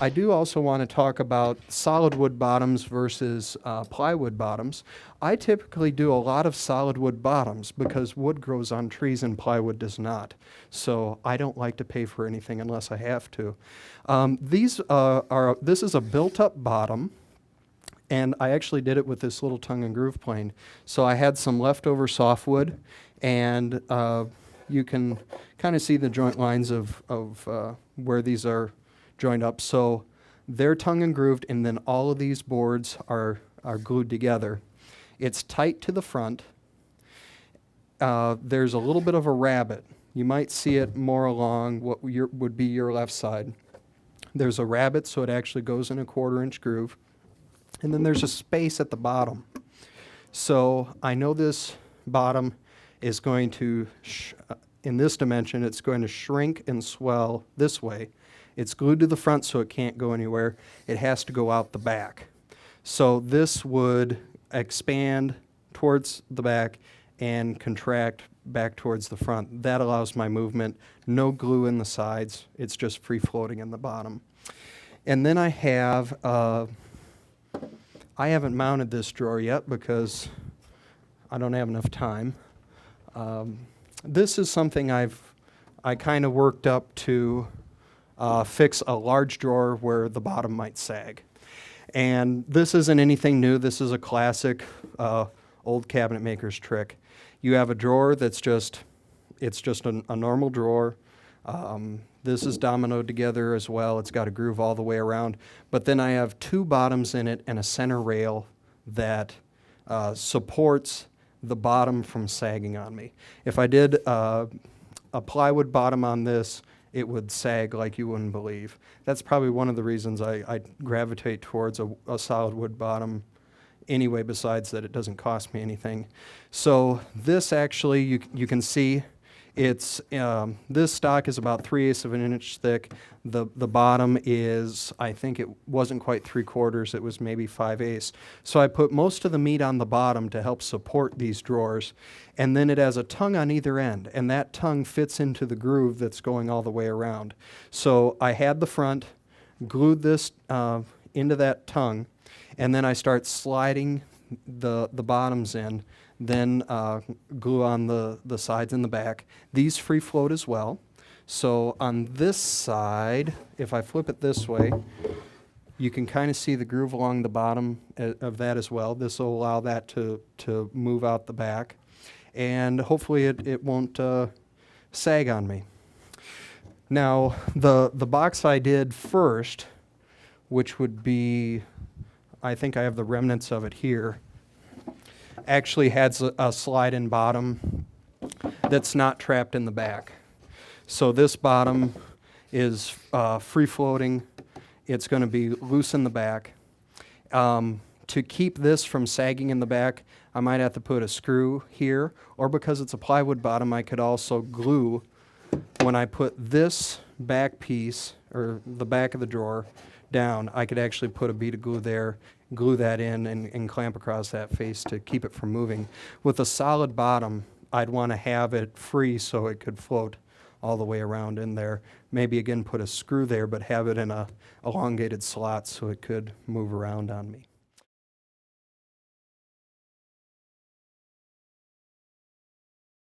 I do also want to talk about solid wood bottoms versus plywood bottoms. I typically do a lot of solid wood bottoms because wood grows on trees and plywood does not. So I don't like to pay for anything unless I have to. This is a built-up bottom, and I actually did it with this little tongue and groove plane. So I had some leftover softwood, and you can kind of see the joint lines of where these are joined up. So they're tongue and grooved, and then all of these boards are glued together. It's tight to the front. There's a little bit of a rabbet. You might see it more along what would be your left side. There's a rabbet, so it actually goes in a 1/4-inch groove. And then there's a space at the bottom. So I know this bottom is going to, in this dimension, it's going to shrink and swell this way. It's glued to the front, so it can't go anywhere. It has to go out the back. So this would expand towards the back and contract back towards the front. That allows my movement. No glue in the sides. It's just free floating in the bottom. And then I haven't mounted this drawer yet because I don't have enough time. This is something I kind of worked up to fix a large drawer where the bottom might sag. And this isn't anything new. This is a classic old cabinet maker's trick. You have a drawer that's just a normal drawer. This is dominoed together as well. It's got a groove all the way around. But then I have 2 bottoms in it and a center rail that supports the bottom from sagging on me. If I did a plywood bottom on this, it would sag like you wouldn't believe. That's probably one of the reasons I gravitate towards a solid wood bottom anyway, besides that it doesn't cost me anything. So this actually, you can see, it's this stock is about 3/8 of an inch thick. The bottom is, I think it wasn't quite 3/4, it was maybe 5/8. So I put most of the meat on the bottom to help support these drawers, and then it has a tongue on either end, and that tongue fits into the groove that's going all the way around. So I had the front, glued this into that tongue, and then I start sliding the bottoms in, then glue on the sides and the back. These free float as well. So on this side, if I flip it this way, you can kind of see the groove along the bottom of that as well. This will allow that to move out the back. And hopefully it won't sag on me. Now, the box I did first, which would be, I think I have the remnants of it here, actually has a slide-in bottom that's not trapped in the back. So this bottom is free-floating. It's going to be loose in the back. To keep this from sagging in the back, I might have to put a screw here, or because it's a plywood bottom, I could also glue. When I put this back piece, or the back of the drawer, down, I could actually put a bead of glue there, glue that in, and clamp across that face to keep it from moving. With a solid bottom, I'd want to have it free so it could float all the way around in there. Maybe again put a screw there, but have it in a elongated slot so it could move around on me.